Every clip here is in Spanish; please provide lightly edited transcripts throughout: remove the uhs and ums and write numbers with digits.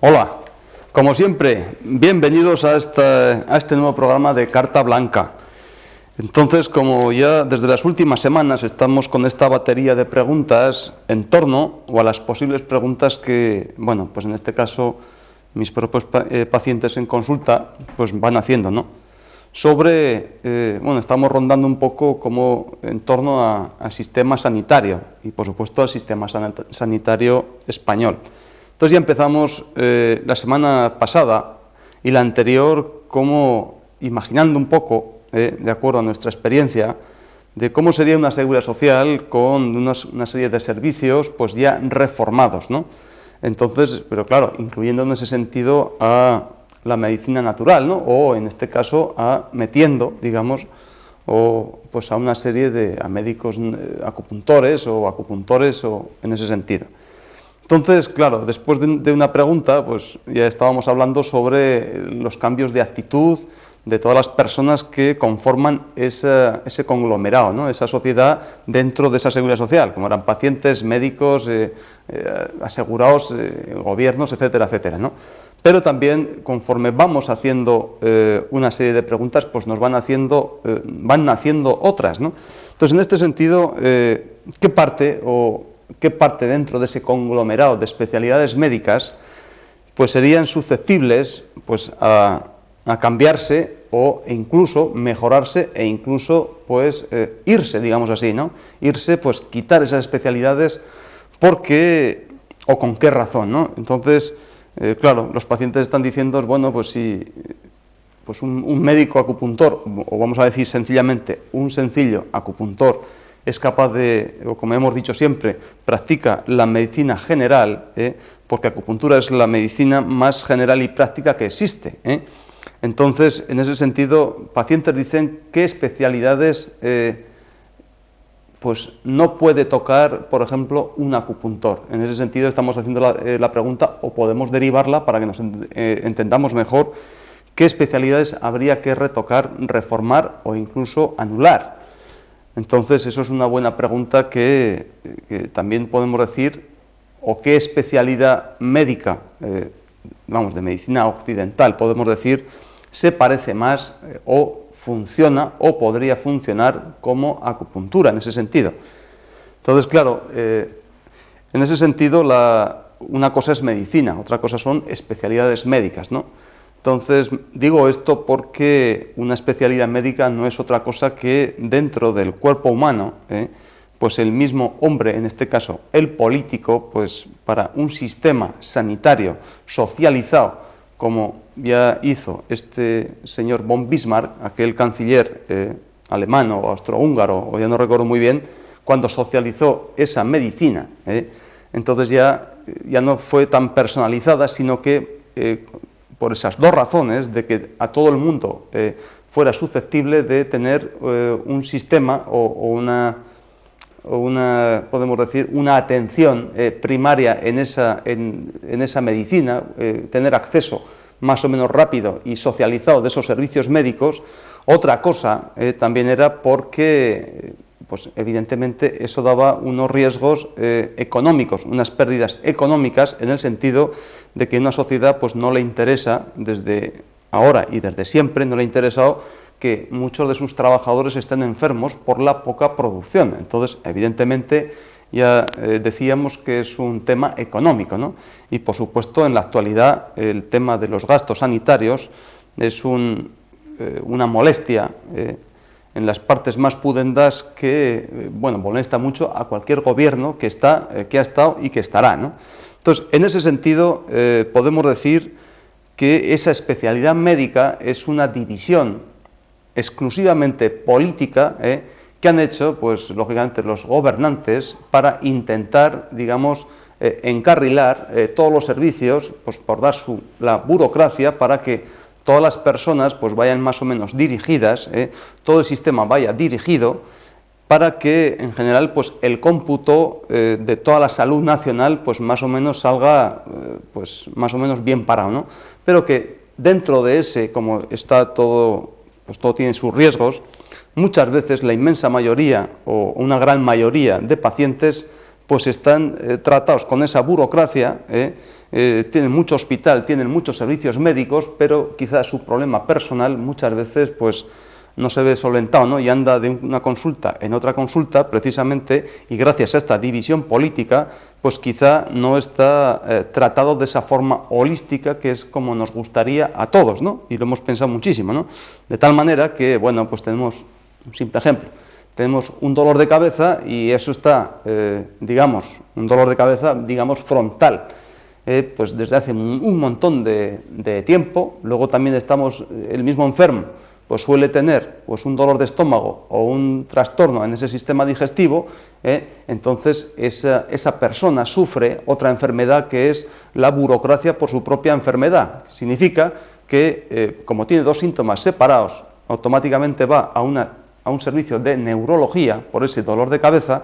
Hola, como siempre, bienvenidos a este nuevo programa de Carta Blanca. Entonces, como ya desde las últimas semanas estamos con esta batería de preguntas en torno a las posibles preguntas que, bueno, pues en este caso mis propios pacientes en consulta pues van haciendo, ¿no? Bueno, estamos rondando un poco como en torno al sistema sanitario y por supuesto al sistema sanitario español. Entonces ya empezamos la semana pasada y la anterior como imaginando un poco, de acuerdo a nuestra experiencia, de cómo sería una seguridad social con una serie de servicios pues ya reformados, ¿no? Entonces, pero claro, incluyendo en ese sentido a la medicina natural, ¿no? O en este caso metiendo, digamos, pues a una serie de médicos acupuntores o en ese sentido. Entonces, claro, después de una pregunta, pues ya estábamos hablando sobre los cambios de actitud de todas las personas que conforman ese conglomerado, ¿no? Esa sociedad dentro de esa seguridad social, como eran pacientes, médicos, asegurados, gobiernos, etcétera, etcétera, ¿no? Pero también, conforme vamos haciendo una serie de preguntas, pues van naciendo otras, ¿no? Entonces, en este sentido, ¿qué parte dentro de ese conglomerado de especialidades médicas pues serían susceptibles pues a cambiarse e incluso mejorarse e incluso pues irse, digamos así, ¿no? Irse, pues quitar esas especialidades porque o con qué razón, ¿no? Entonces, claro, los pacientes están diciendo, bueno, pues si pues un médico acupuntor, o vamos a decir sencillamente un sencillo acupuntor, es capaz de, o como hemos dicho siempre, practica la medicina general, porque acupuntura es la medicina más general y práctica que existe. Entonces, en ese sentido, pacientes dicen qué especialidades pues no puede tocar, por ejemplo, un acupuntor. En ese sentido, estamos haciendo la pregunta, o podemos derivarla para que nos entendamos mejor, qué especialidades habría que retocar, reformar o incluso anular. Entonces, eso es una buena pregunta que también podemos decir, o qué especialidad médica, de medicina occidental, podemos decir, se parece más o funciona o podría funcionar como acupuntura en ese sentido. Entonces, claro, en ese sentido, una cosa es medicina, otra cosa son especialidades médicas, ¿no? Entonces, digo esto porque una especialidad médica no es otra cosa que dentro del cuerpo humano, pues el mismo hombre, en este caso el político, pues para un sistema sanitario socializado, como ya hizo este señor von Bismarck, aquel canciller alemán o austrohúngaro, o ya no recuerdo muy bien, cuando socializó esa medicina, entonces ya no fue tan personalizada, sino que por esas dos razones, de que a todo el mundo fuera susceptible de tener un sistema o una, podemos decir, una atención primaria en esa medicina, tener acceso más o menos rápido y socializado de esos servicios médicos. Otra cosa también era porque, pues evidentemente, eso daba unos riesgos económicos, unas pérdidas económicas, en el sentido de que a una sociedad pues no le interesa, desde ahora y desde siempre, no le ha interesado que muchos de sus trabajadores estén enfermos por la poca producción. Entonces, evidentemente, ya decíamos que es un tema económico, ¿no? Y, por supuesto, en la actualidad, el tema de los gastos sanitarios es una molestia en las partes más pudendas que, bueno, molesta mucho a cualquier gobierno que ha estado y que estará, ¿no? Entonces, en ese sentido, podemos decir que esa especialidad médica es una división exclusivamente política, que han hecho, pues, lógicamente, los gobernantes para intentar, digamos, encarrilar todos los servicios, pues, por dar la burocracia para que todas las personas pues vayan más o menos dirigidas, todo el sistema vaya dirigido, para que en general pues el cómputo de toda la salud nacional pues más o menos salga pues más o menos bien parado, ¿no? Pero que dentro de ese, como está todo, pues todo tiene sus riesgos, muchas veces la inmensa mayoría o una gran mayoría de pacientes pues están tratados con esa burocracia tienen mucho hospital, tienen muchos servicios médicos, pero quizás su problema personal muchas veces pues no se ve solventado, ¿no? Y anda de una consulta en otra consulta precisamente, y gracias a esta división política pues quizá no está tratado de esa forma holística que es como nos gustaría a todos, ¿no? Y lo hemos pensado muchísimo, ¿no? De tal manera que, bueno, pues tenemos un simple ejemplo. Tenemos un dolor de cabeza y eso está, digamos, un dolor de cabeza, digamos, frontal, pues desde hace un montón de tiempo. Luego también estamos, el mismo enfermo, pues suele tener pues un dolor de estómago o un trastorno en ese sistema digestivo, entonces esa persona sufre otra enfermedad que es la burocracia por su propia enfermedad. Significa que, como tiene dos síntomas separados, automáticamente va a un servicio de neurología por ese dolor de cabeza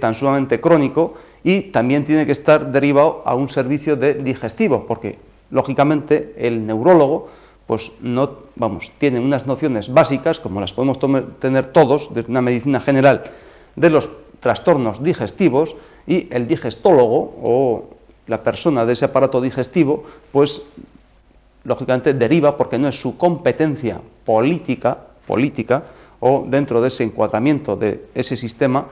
tan sumamente crónico, y también tiene que estar derivado a un servicio de digestivo, porque lógicamente el neurólogo pues no, vamos, tiene unas nociones básicas, como las podemos tener todos, de una medicina general, de los trastornos digestivos, y el digestólogo, o la persona de ese aparato digestivo, pues lógicamente deriva, porque no es su competencia política, o dentro de ese encuadramiento de ese sistema,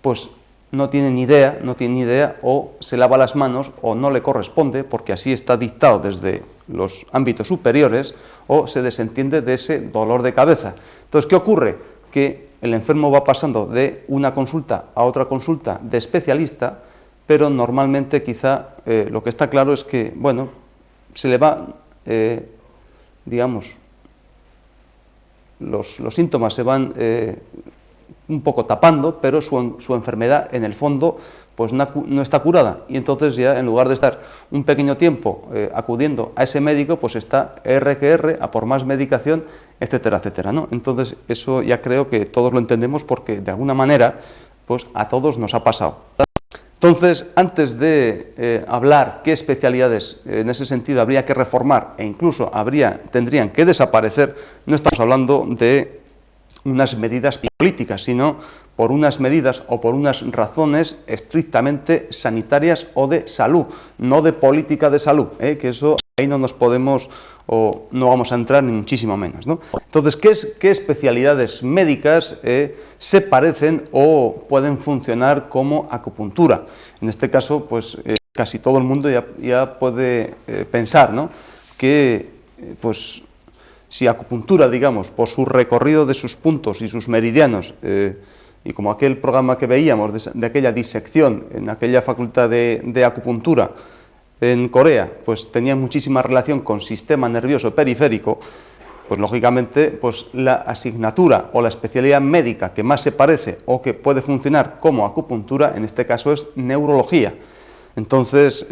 pues no tiene ni idea, o se lava las manos, o no le corresponde, porque así está dictado desde los ámbitos superiores, o se desentiende de ese dolor de cabeza. Entonces, ¿qué ocurre? Que el enfermo va pasando de una consulta a otra consulta de especialista, pero normalmente quizá lo que está claro es que, bueno, se le va, digamos, los síntomas se van un poco tapando, pero su enfermedad en el fondo pues no está curada, y entonces ya en lugar de estar un pequeño tiempo acudiendo a ese médico, pues está R que R, a por más medicación, etcétera, etcétera, ¿no? Entonces eso ya creo que todos lo entendemos, porque de alguna manera pues a todos nos ha pasado. Entonces, antes de hablar qué especialidades en ese sentido habría que reformar e incluso tendrían que desaparecer, no estamos hablando de unas medidas políticas, sino por unas medidas o por unas razones estrictamente sanitarias o de salud, no de política de salud, que eso ahí no nos podemos o no vamos a entrar ni muchísimo menos, ¿no? Entonces, ¿qué especialidades médicas se parecen o pueden funcionar como acupuntura? En este caso, pues casi todo el mundo ya puede pensar, ¿no?, que pues si acupuntura, digamos, por su recorrido de sus puntos y sus meridianos, y como aquel programa que veíamos de aquella disección en aquella facultad de acupuntura en Corea, pues tenía muchísima relación con sistema nervioso periférico, pues lógicamente pues la asignatura o la especialidad médica que más se parece o que puede funcionar como acupuntura, en este caso es neurología. Entonces,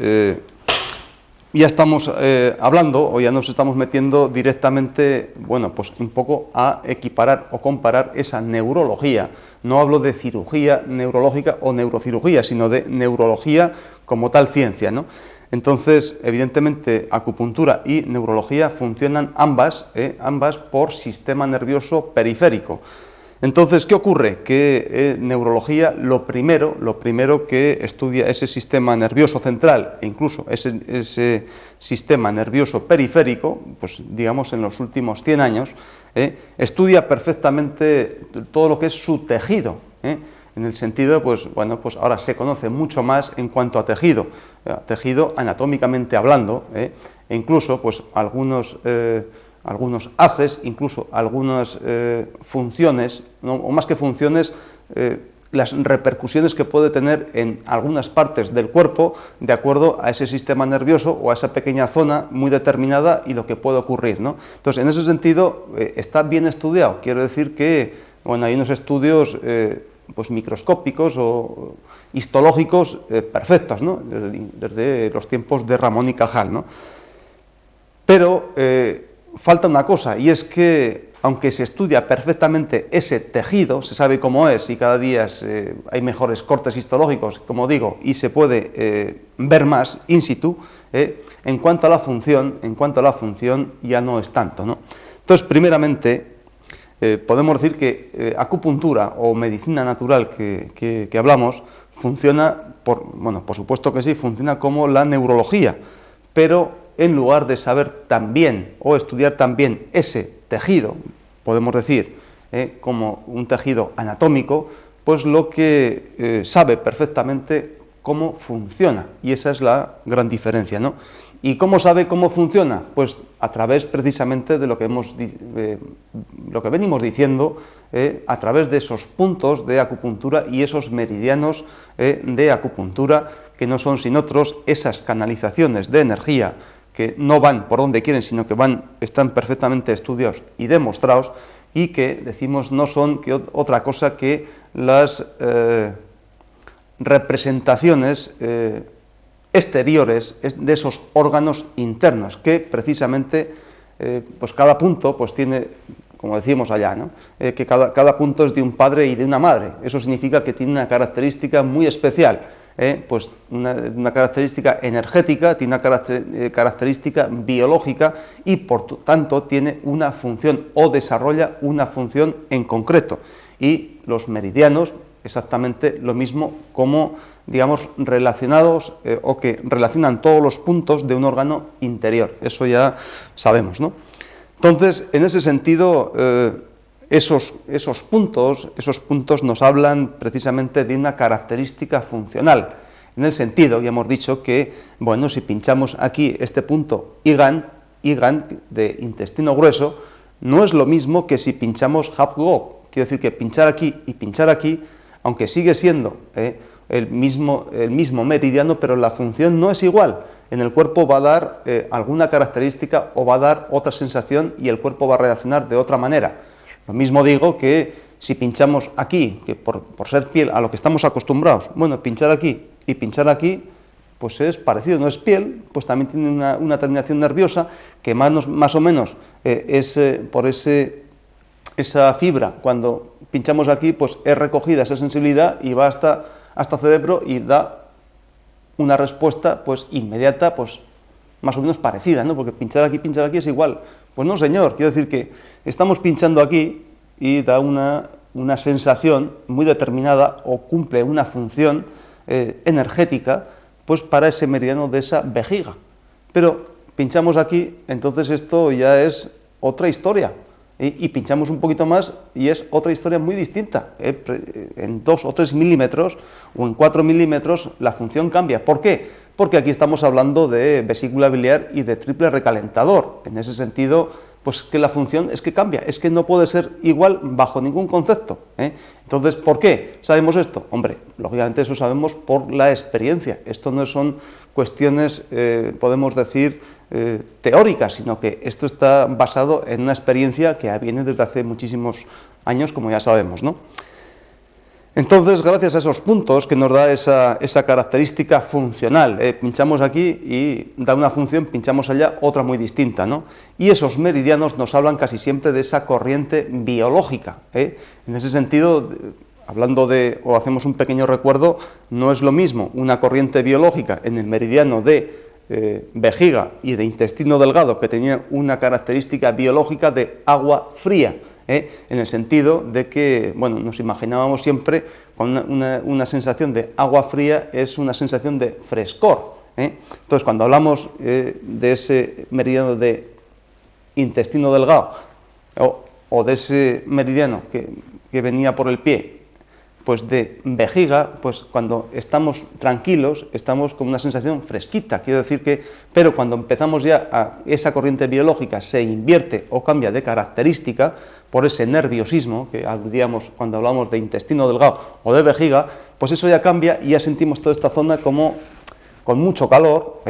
ya estamos hablando, o ya nos estamos metiendo directamente, bueno, pues un poco a equiparar o comparar esa neurología. No hablo de cirugía neurológica o neurocirugía, sino de neurología como tal ciencia, ¿no? Entonces, evidentemente, acupuntura y neurología funcionan ambas por sistema nervioso periférico. Entonces, ¿qué ocurre? Que neurología, lo primero que estudia ese sistema nervioso central e incluso ese sistema nervioso periférico, pues digamos en los últimos 100 años, estudia perfectamente todo lo que es su tejido, en el sentido, pues bueno, pues ahora se conoce mucho más en cuanto a tejido anatómicamente hablando, e incluso pues algunos haces, incluso algunas funciones, ¿no?, o más que funciones, las repercusiones que puede tener en algunas partes del cuerpo de acuerdo a ese sistema nervioso o a esa pequeña zona muy determinada y lo que puede ocurrir, ¿no? Entonces, en ese sentido, está bien estudiado. Quiero decir que, bueno, hay unos estudios pues microscópicos o histológicos perfectos, ¿no?, desde los tiempos de Ramón y Cajal, ¿no? Pero falta una cosa, y es que aunque se estudia perfectamente ese tejido, se sabe cómo es y cada día hay mejores cortes histológicos, como digo, y se puede ver más in situ, en cuanto a la función ya no es tanto, ¿no? Entonces, primeramente, podemos decir que acupuntura o medicina natural que hablamos funciona, por supuesto que sí, funciona como la neurología, pero en lugar de saber también o estudiar también ese tejido, podemos decir, como un tejido anatómico, pues lo que sabe perfectamente cómo funciona, y esa es la gran diferencia, ¿no? ¿Y cómo sabe cómo funciona? Pues a través precisamente de lo que venimos diciendo, a través de esos puntos de acupuntura y esos meridianos de acupuntura, que no son sin otros esas canalizaciones de energía que no van por donde quieren, sino que están perfectamente estudiados y demostrados, y que decimos no son otra cosa que las representaciones exteriores de esos órganos internos, que precisamente pues cada punto pues tiene, como decíamos allá, ¿no? Que cada punto es de un padre y de una madre. Eso significa que tiene una característica muy especial, pues una característica energética, tiene una característica biológica, y por tanto tiene una función o desarrolla una función en concreto. Y los meridianos, exactamente lo mismo, como, digamos, relacionados o que relacionan todos los puntos de un órgano interior. Eso ya sabemos, ¿no? Entonces, en ese sentido, esos puntos nos hablan precisamente de una característica funcional, en el sentido, ya hemos dicho que, bueno, si pinchamos aquí este punto Igan de intestino grueso, no es lo mismo que si pinchamos Hapgo. Quiere decir que pinchar aquí y pinchar aquí, aunque sigue siendo el mismo meridiano, pero la función no es igual. En el cuerpo va a dar alguna característica o va a dar otra sensación, y el cuerpo va a reaccionar de otra manera. Lo mismo digo que si pinchamos aquí, que por ser piel a lo que estamos acostumbrados, bueno, pinchar aquí y pinchar aquí, pues es parecido, no es piel, pues también tiene una terminación nerviosa que más o menos es por esa fibra, cuando pinchamos aquí, pues es recogida esa sensibilidad y va hasta cerebro y da una respuesta pues inmediata, pues más o menos parecida, ¿no? Porque pinchar aquí es igual. Pues no, señor, quiero decir que estamos pinchando aquí y da una sensación muy determinada o cumple una función energética, pues para ese meridiano de esa vejiga. Pero pinchamos aquí, entonces esto ya es otra historia. Y pinchamos un poquito más y es otra historia muy distinta. En 2 o 3 milímetros o en 4 milímetros la función cambia. ¿Por qué? Porque aquí estamos hablando de vesícula biliar y de triple recalentador. En ese sentido, pues que la función es que cambia, es que no puede ser igual bajo ningún concepto. Entonces, ¿por qué sabemos esto? Hombre, lógicamente eso sabemos por la experiencia. Esto no son cuestiones, podemos decir, teóricas, sino que esto está basado en una experiencia que viene desde hace muchísimos años, como ya sabemos, ¿no? Entonces, gracias a esos puntos que nos da esa característica funcional, pinchamos aquí y da una función, pinchamos allá, otra muy distinta, ¿no? Y esos meridianos nos hablan casi siempre de esa corriente biológica, En ese sentido, o hacemos un pequeño recuerdo, no es lo mismo una corriente biológica en el meridiano de vejiga y de intestino delgado, que tenía una característica biológica de agua fría, en el sentido de que, bueno, nos imaginábamos siempre con una sensación de agua fría, es una sensación de frescor. Entonces, cuando hablamos de ese meridiano de intestino delgado o de ese meridiano que venía por el pie, pues de vejiga, pues cuando estamos tranquilos, estamos con una sensación fresquita, quiero decir que, pero cuando empezamos ya esa corriente biológica se invierte o cambia de característica por ese nerviosismo que aludíamos cuando hablamos de intestino delgado o de vejiga, pues eso ya cambia y ya sentimos toda esta zona como con mucho calor,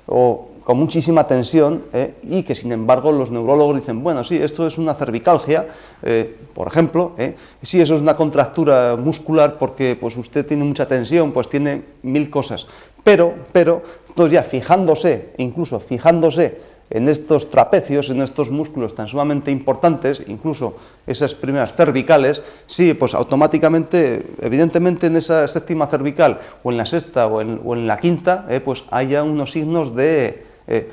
o con muchísima tensión, y que sin embargo los neurólogos dicen, bueno, sí, esto es una cervicalgia, por ejemplo, sí, eso es una contractura muscular porque pues usted tiene mucha tensión, pues tiene 1000 cosas, pero, entonces ya incluso fijándose en estos trapecios, en estos músculos tan sumamente importantes, incluso esas primeras cervicales, sí, pues automáticamente, evidentemente en esa séptima cervical, o en la sexta o en la quinta, pues haya unos signos de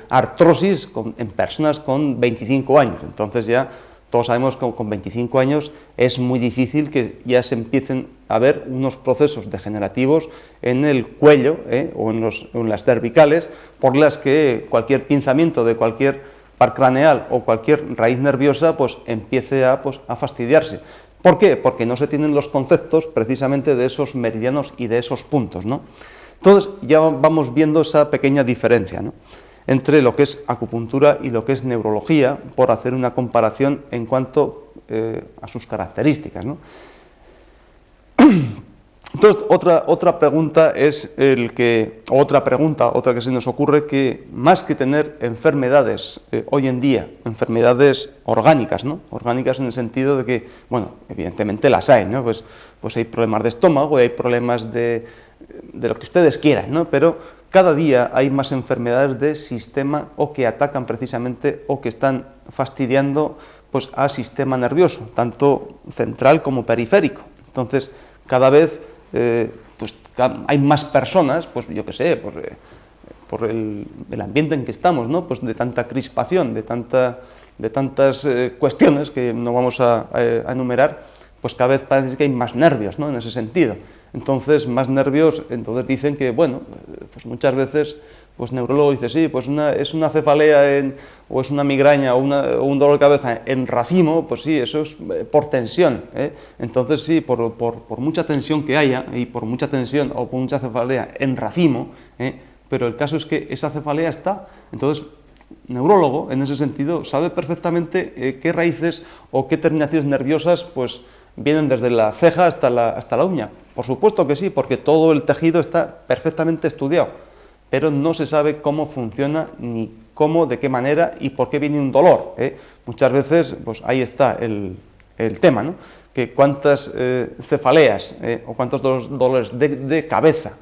artrosis en personas con 25 años. Entonces ya Todos sabemos que con 25 años es muy difícil que ya se empiecen a ver unos procesos degenerativos en el cuello o en las cervicales, por las que cualquier pinzamiento de cualquier par craneal o cualquier raíz nerviosa pues empiece a fastidiarse. ¿Por qué? Porque no se tienen los conceptos precisamente de esos meridianos y de esos puntos, ¿no? Entonces ya vamos viendo esa pequeña diferencia, ¿no?, entre lo que es acupuntura y lo que es neurología, por hacer una comparación en cuanto a sus características, ¿no? Entonces, otra pregunta es otra que se nos ocurre, que más que tener enfermedades hoy en día, enfermedades orgánicas, ¿no?, orgánicas en el sentido de que, bueno, evidentemente las hay, ¿no?, pues hay problemas de estómago, hay problemas de lo que ustedes quieran, ¿no?, pero cada día hay más enfermedades de sistema o que atacan precisamente o que están fastidiando pues al sistema nervioso, tanto central como periférico. Entonces, cada vez pues hay más personas, pues yo qué sé, por el ambiente en que estamos, ¿no?, pues de tanta crispación, de tantas cuestiones que no vamos a enumerar, pues cada vez parece que hay más nervios, ¿no?, en ese sentido. Entonces, más nervios, entonces dicen que, bueno, pues muchas veces, pues neurólogo dice, sí, pues es una cefalea o es una migraña o un dolor de cabeza en racimo, pues sí, eso es por tensión, ¿eh? Entonces sí, por mucha tensión que haya, y por mucha tensión o por mucha cefalea en racimo, pero el caso es que esa cefalea está. Entonces, neurólogo, en ese sentido, sabe perfectamente qué raíces o qué terminaciones nerviosas, pues, vienen desde la ceja hasta la uña. Por supuesto que sí, porque todo el tejido está perfectamente estudiado, pero no se sabe cómo funciona, ni cómo, de qué manera y por qué viene un dolor, ¿eh? Muchas veces, pues ahí está el tema, ¿no?, que cuántas cefaleas o cuántos dolores de cabeza,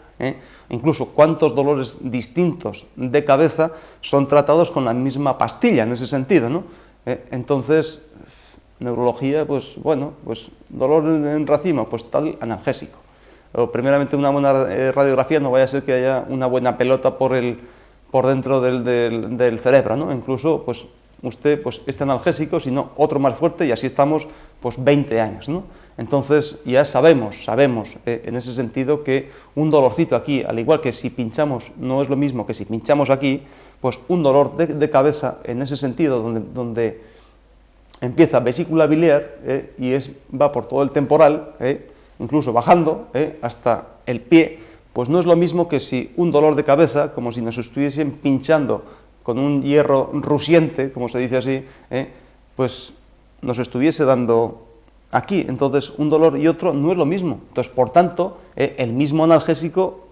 incluso cuántos dolores distintos de cabeza son tratados con la misma pastilla, en ese sentido, ¿no? Entonces, neurología, pues bueno, pues dolor en racimo, pues tal analgésico. O primeramente una buena radiografía, no vaya a ser que haya una buena pelota por dentro del cerebro, ¿no? Incluso, pues usted, pues este analgésico, sino otro más fuerte, y así estamos, pues 20 años, ¿no? Entonces ya sabemos en ese sentido que un dolorcito aquí, al igual que si pinchamos, no es lo mismo que si pinchamos aquí, pues un dolor de cabeza en ese sentido, donde empieza vesícula biliar y va por todo el temporal, incluso bajando hasta el pie, pues no es lo mismo que si un dolor de cabeza, como si nos estuviesen pinchando con un hierro rusiente, como se dice así, pues nos estuviese dando aquí. Entonces, un dolor y otro no es lo mismo. Entonces, por tanto, el mismo analgésico,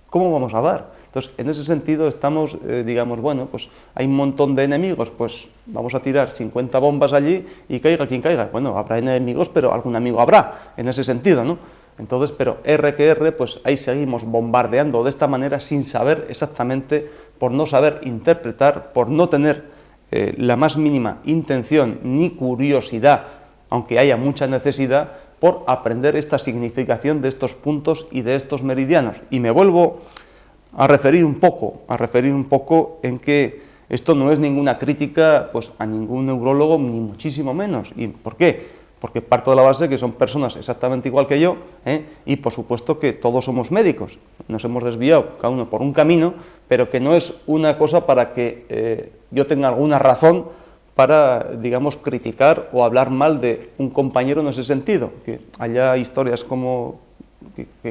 ¿cómo vamos a dar? Entonces, en ese sentido estamos, digamos, bueno, pues hay un montón de enemigos, pues vamos a tirar 50 bombas allí y caiga quien caiga. Bueno, habrá enemigos, pero algún amigo habrá, en ese sentido, ¿no? Entonces, pero R que R, pues ahí seguimos bombardeando de esta manera sin saber exactamente, por no saber interpretar, por no tener la más mínima intención ni curiosidad, aunque haya mucha necesidad, por aprender esta significación de estos puntos y de estos meridianos. Y me vuelvo a referir un poco en que esto no es ninguna crítica pues a ningún neurólogo, ni muchísimo menos. ¿Y por qué? Porque parto de la base que son personas exactamente igual que yo, y por supuesto que todos somos médicos. Nos hemos desviado cada uno por un camino, pero que no es una cosa para que yo tenga alguna razón para, digamos, criticar o hablar mal de un compañero en ese sentido, que haya historias como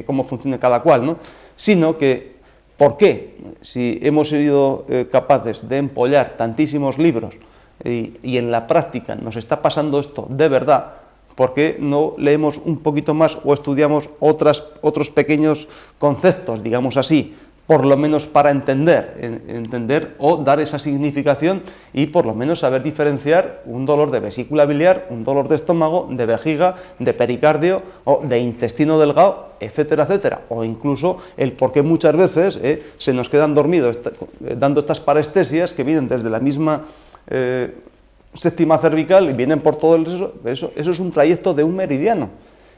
cómo funciona cada cual, ¿no? Sino que, ¿por qué? Si hemos sido capaces de empollar tantísimos libros y en la práctica nos está pasando esto de verdad, ¿por qué no leemos un poquito más o estudiamos otros pequeños conceptos, digamos así, por lo menos para entender o dar esa significación y por lo menos saber diferenciar un dolor de vesícula biliar, un dolor de estómago, de vejiga, de pericardio o de intestino delgado, etcétera, etcétera, o incluso el por qué muchas veces se nos quedan dormidos dando estas parestesias que vienen desde la misma séptima cervical y vienen por todo eso es un trayecto de un meridiano,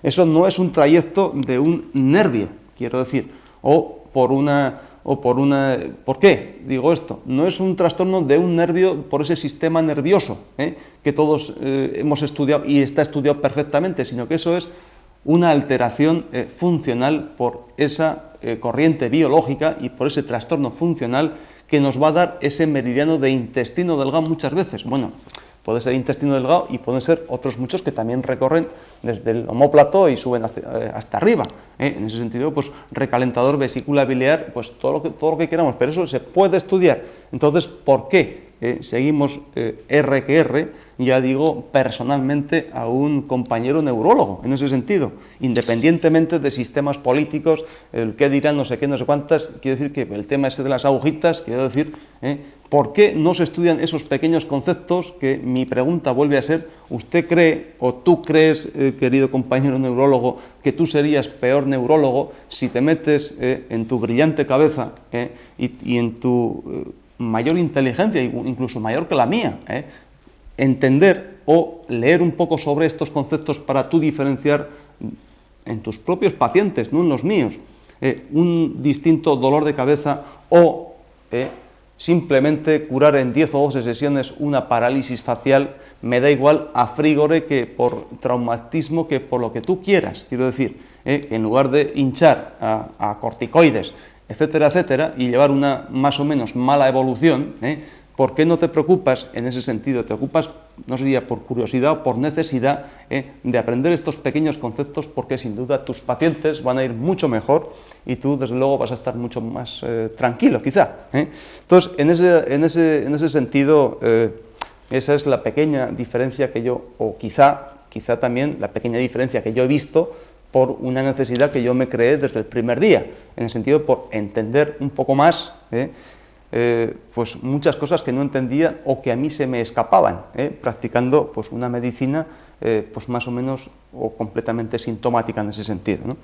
eso no es un trayecto de un nervio, quiero decir, o por una o por una... ¿Por qué digo esto? No es un trastorno de un nervio por ese sistema nervioso, que todos hemos estudiado y está estudiado perfectamente, sino que eso es una alteración funcional por esa corriente biológica y por ese trastorno funcional que nos va a dar ese meridiano de intestino delgado muchas veces. Bueno, puede ser intestino delgado y pueden ser otros muchos que también recorren desde el omóplato y suben hasta arriba. En ese sentido, pues recalentador, vesícula biliar, pues todo lo que queramos, pero eso se puede estudiar. Entonces, ¿por qué seguimos R que R? Ya digo personalmente a un compañero neurólogo, en ese sentido, independientemente de sistemas políticos, el qué dirán, no sé qué, no sé cuántas, quiero decir que el tema ese de las agujitas, quiero decir, ¿por qué no se estudian esos pequeños conceptos? Que mi pregunta vuelve a ser, ¿usted cree o tú crees, querido compañero neurólogo, que tú serías peor neurólogo si te metes en tu brillante cabeza y en tu mayor inteligencia, incluso mayor que la mía, entender o leer un poco sobre estos conceptos para tú diferenciar en tus propios pacientes, no en los míos, un distinto dolor de cabeza o simplemente curar en 10 o 12 sesiones una parálisis facial? Me da igual a frigore que por traumatismo, que por lo que tú quieras, quiero decir, en lugar de hinchar a corticoides, etcétera, etcétera, y llevar una más o menos mala evolución, ¿por qué no te preocupas en ese sentido? Te ocupas, no sería por curiosidad o por necesidad, de aprender estos pequeños conceptos, porque sin duda tus pacientes van a ir mucho mejor y tú desde luego vas a estar mucho más tranquilo quizá. Entonces, en ese sentido, esa es la pequeña diferencia que yo, o quizá también la pequeña diferencia que yo he visto por una necesidad que yo me creé desde el primer día, en el sentido por entender un poco más pues muchas cosas que no entendía o que a mí se me escapaban, practicando pues una medicina pues más o menos o completamente sintomática en ese sentido, ¿no?